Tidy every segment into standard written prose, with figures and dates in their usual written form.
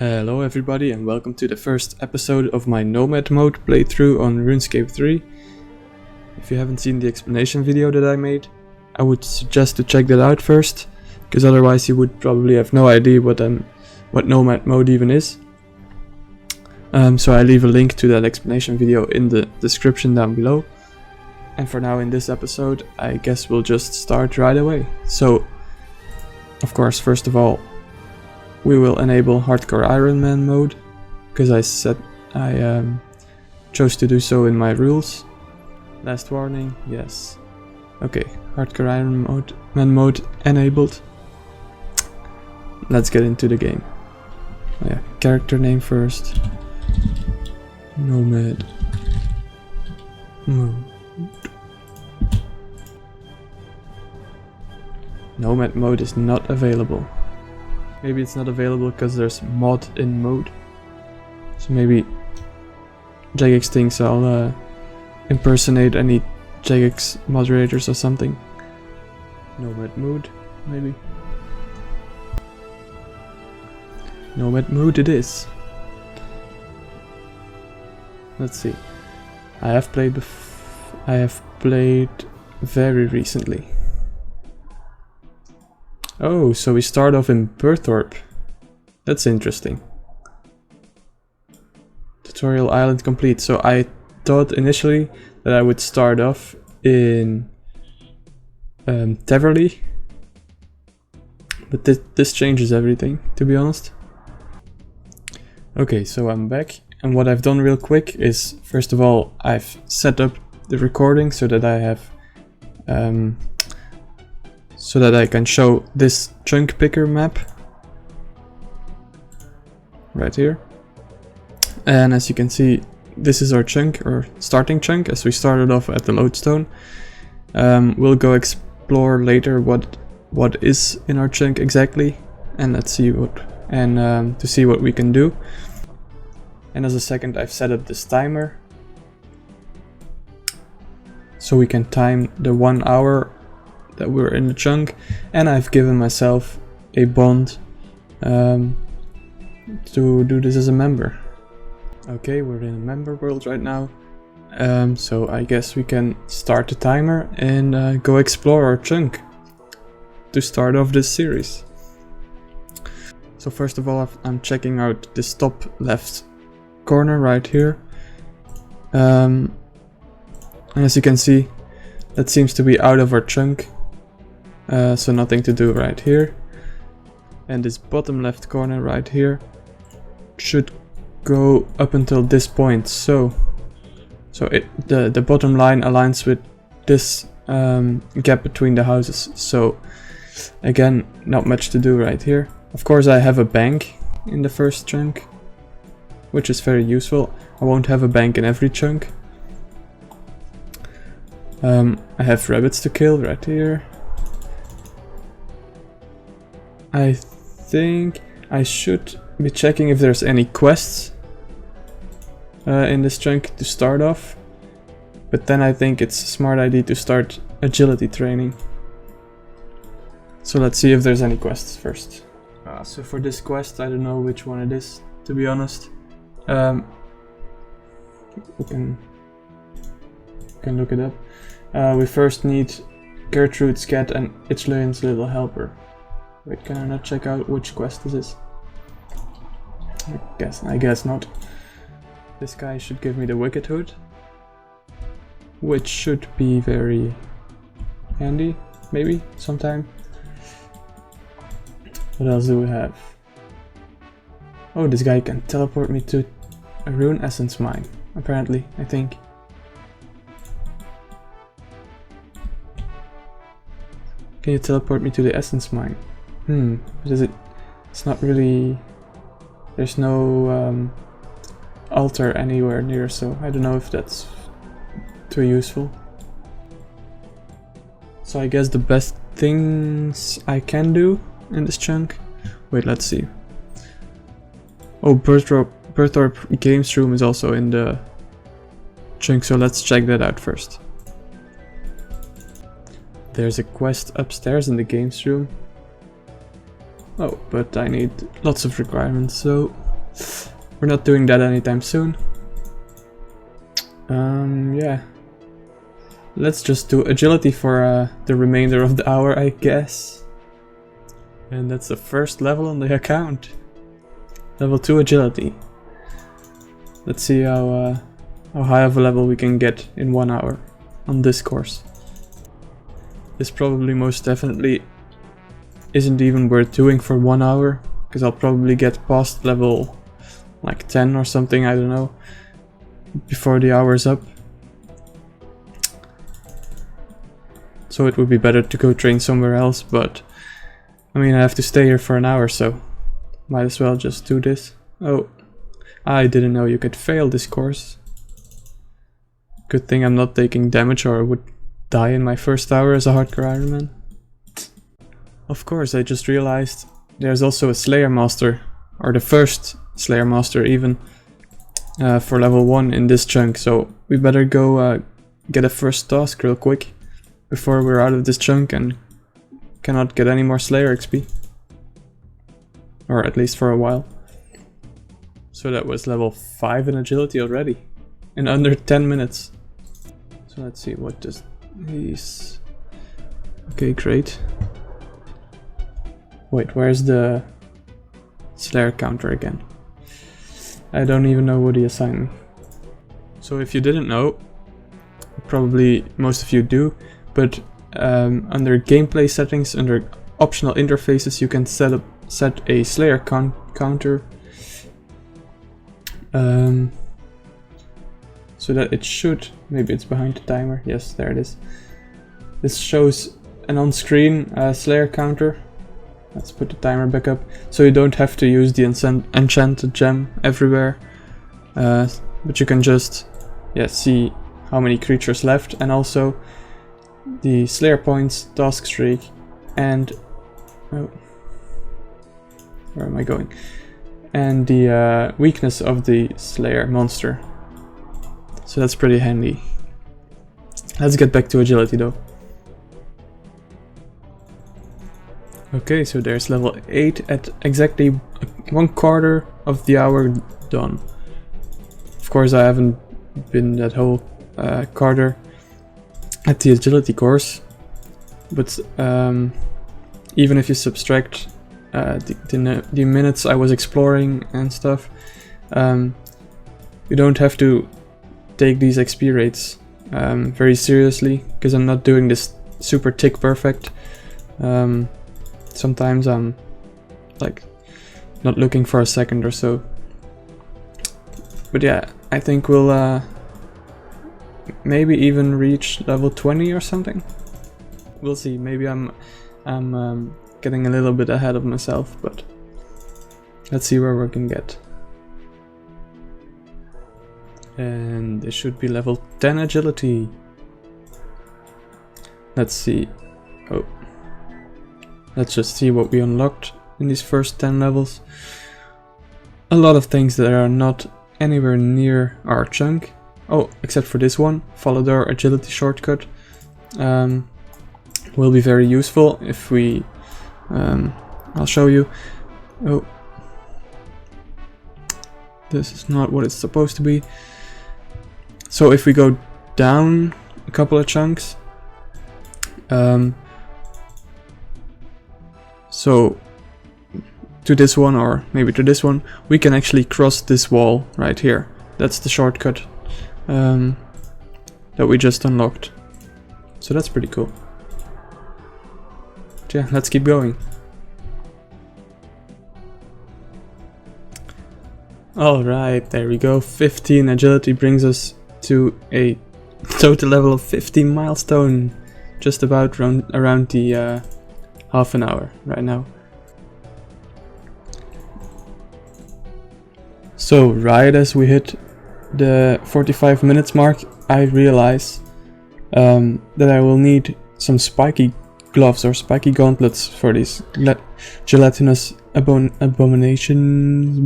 Hello everybody and welcome to the first episode of my Nomad Mode playthrough on Runescape 3. If you haven't seen the explanation video that I made, I would suggest to check that out first, because otherwise you would probably have no idea what Nomad Mode even is. So I leave a link to that explanation video in the description down below. And for now, in this episode, I guess we'll just start right away. So, of course, first of all, we will enable Hardcore Iron Man mode, because I chose to do so in my rules. Last warning, yes. Okay, Hardcore Iron Man mode enabled. Let's get into the game. Oh yeah, character name first. Nomad Mode. Nomad mode is not available. Maybe it's not available because there's mod in mode. So maybe Jagex thinks I'll impersonate any Jagex moderators or something. Nomad mode, maybe. Nomad mode it is. Let's see. I have played very recently. Oh, so we start off in Burthorpe. That's interesting. Tutorial island complete. So I thought initially that I would start off in Happery. But this changes everything, to be honest. Okay, so I'm back. And what I've done real quick is, first of all, I've set up the recording so that I have so that I can show this chunk picker map right here. And as you can see, this is our chunk, or starting chunk, as we started off at the lodestone. We'll go explore later what is in our chunk exactly, and let's see to see what we can do. And as a second, I've set up this timer so we can time the 1 hour that we're in the chunk, and I've given myself a bond to do this as a member. Okay, we're in a member world right now, so I guess we can start the timer and go explore our chunk to start off this series. So first of all, I'm checking out this top left corner right here, and as you can see, that seems to be out of our chunk. So nothing to do right here. And this bottom left corner right here should go up until this point. So the bottom line aligns with this gap between the houses. So again, not much to do right here. Of course, I have a bank in the first chunk, which is very useful. I won't have a bank in every chunk. I have rabbits to kill right here. I think I should be checking if there's any quests in this chunk to start off, but then I think it's a smart idea to start agility training. So let's see if there's any quests first. So for this quest, I don't know which one it is, to be honest. We can look it up. We first need Gertrude's cat and Ichleon's little helper. Wait, can I not check out which quest this is? I guess not. This guy should give me the Wicked Hood, which should be very handy, maybe, sometime. What else do we have? Oh, this guy can teleport me to a rune essence mine, apparently, I think. Can you teleport me to the essence mine? What is it? It's not really... There's no altar anywhere near, so I don't know if that's too useful. So I guess the best things I can do in this chunk... Wait, let's see. Oh, Burthorpe Games Room is also in the chunk, so let's check that out first. There's a quest upstairs in the games room. Oh, but I need lots of requirements, so we're not doing that anytime soon. Yeah. Let's just do agility for the remainder of the hour, I guess. And that's the first level on the account. Level 2 agility. Let's see how high of a level we can get in 1 hour on this course. This probably most definitely isn't even worth doing for 1 hour, because I'll probably get past level like 10 or something, I don't know, before the hour's up. So it would be better to go train somewhere else, but I mean, I have to stay here for an hour, so might as well just do this. Oh, I didn't know you could fail this course. Good thing I'm not taking damage, or I would die in my first hour as a hardcore Ironman. Of course, I just realized there's also a Slayer Master, or the first Slayer Master even, for level 1 in this chunk, so we better go get a first task real quick before we're out of this chunk and cannot get any more Slayer XP. Or at least for a while. So that was level 5 in agility already, in under 10 minutes. So let's see, what does these... Okay, great. Wait, where's the Slayer counter again? I don't even know what he assigned me. So if you didn't know, probably most of you do, but under gameplay settings, under optional interfaces, you can set a Slayer counter so that it should, maybe it's behind the timer, yes, there it is. This shows an on-screen Slayer counter. Let's put the timer back up, so you don't have to use the enchanted gem everywhere, but you can just see how many creatures left, and also the Slayer points, task streak, and oh, where am I going? And the weakness of the Slayer monster. So that's pretty handy. Let's get back to agility though. Okay, so there's level 8 at exactly 1/4 of the hour done. Of course, I haven't been that whole quarter at the agility course, but even if you subtract the minutes I was exploring and stuff, you don't have to take these XP rates very seriously, because I'm not doing this super tick perfect. Sometimes I'm like not looking for a second or so. But yeah, I think we'll maybe even reach level 20 or something. We'll see. Maybe I'm getting a little bit ahead of myself, but let's see where we can get. And this should be level 10 agility. Let's see. Oh, let's just see what we unlocked in these first 10 levels. A lot of things that are not anywhere near our chunk. Oh, except for this one, follow our agility shortcut. Will be very useful if we... I'll show you. Oh, this is not what it's supposed to be. So if we go down a couple of chunks, so to this one, or maybe to this one, we can actually cross this wall right here. That's the shortcut that we just unlocked. So that's pretty cool. But yeah, let's keep going. Alright, there we go. 15 agility brings us to a total level of 15 milestone. Just about around the half an hour right now. So right as we hit the 45 minutes mark, I realize that I will need some spiky gloves or spiky gauntlets for these gelatinous abominations.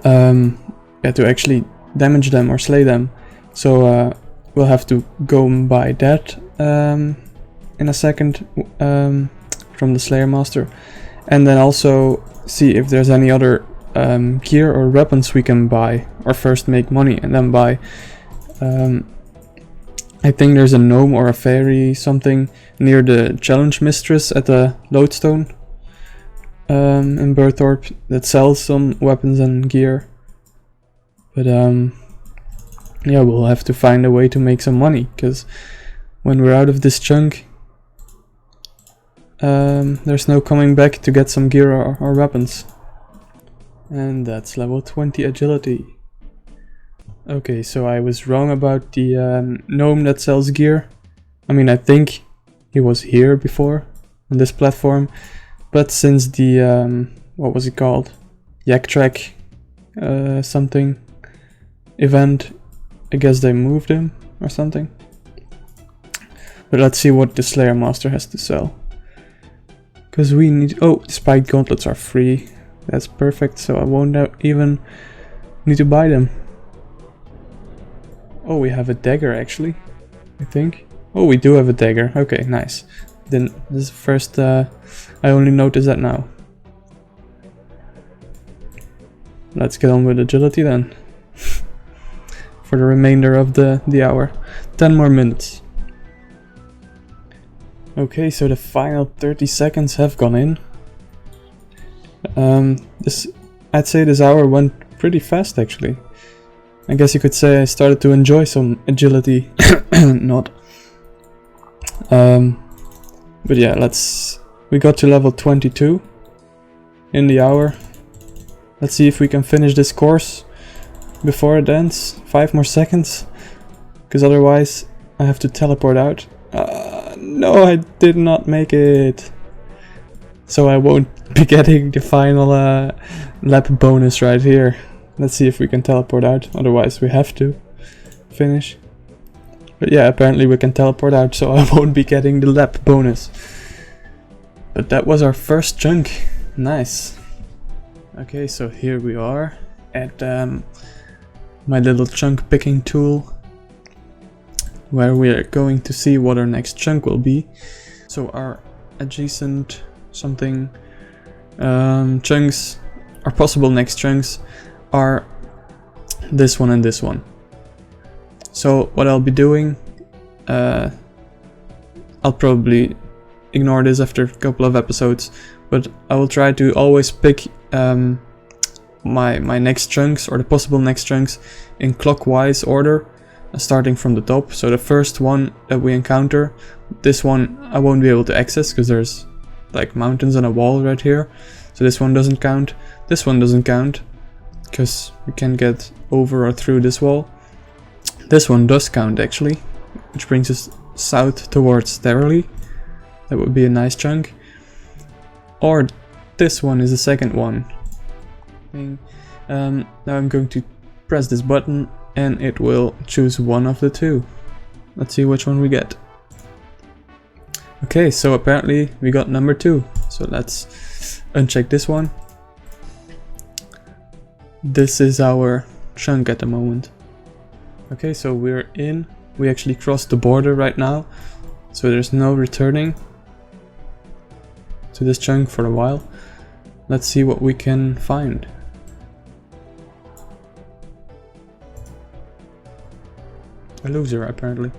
Yeah, to actually damage them or slay them. So we'll have to go and buy that in a second from the Slayer Master, and then also see if there's any other gear or weapons we can buy, or first make money and then buy. I think there's a gnome or a fairy something near the challenge mistress at the lodestone in Burthorpe that sells some weapons and gear. But yeah, we'll have to find a way to make some money, because when we're out of this chunk, there's no coming back to get some gear or weapons. And that's level 20 agility. Okay, so I was wrong about the gnome that sells gear. I mean, I think he was here before on this platform, but since the what was it called? Yak Track something event, I guess they moved him or something. But let's see what the Slayer Master has to sell. Because we need... oh, the spiked gauntlets are free. That's perfect, so I won't even need to buy them. Oh, we have a dagger actually, I think. Oh, we do have a dagger. Okay, nice. Then this is the first... I only noticed that now. Let's get on with agility then. For the remainder of the hour. 10 more minutes. Okay, so the final 30 seconds have gone in. I'd say this hour went pretty fast actually. I guess you could say I started to enjoy some agility. Not. But yeah, we got to level 22 in the hour. Let's see if we can finish this course before it ends. 5 more seconds, because otherwise I have to teleport out. No, I did not make it. So I won't be getting the final lap bonus right here. Let's see if we can teleport out, otherwise we have to finish. But yeah, apparently we can teleport out, so I won't be getting the lap bonus. But that was our first chunk. Nice. Okay, so here we are at my little chunk picking tool, where we are going to see what our next chunk will be. So our adjacent something chunks, our possible next chunks, are this one and this one. So what I'll be doing, I'll probably ignore this after a couple of episodes, but I will try to always pick my next chunks, or the possible next chunks, in clockwise order, starting from the top. So the first one that we encounter, this one I won't be able to access because there's like mountains and a wall right here. So this one doesn't count. This one doesn't count because we can't get over or through this wall. This one does count actually, which brings us south towards Terrally. That would be a nice chunk. Or this one is the second one. Now I'm going to press this button and it will choose one of the two. Let's see which one we get. Okay, so apparently we got number 2. So let's uncheck this one. This is our chunk at the moment. Okay, so we're in. We actually crossed the border right now, so there's no returning to this chunk for a while. Let's see what we can find. A loser, apparently.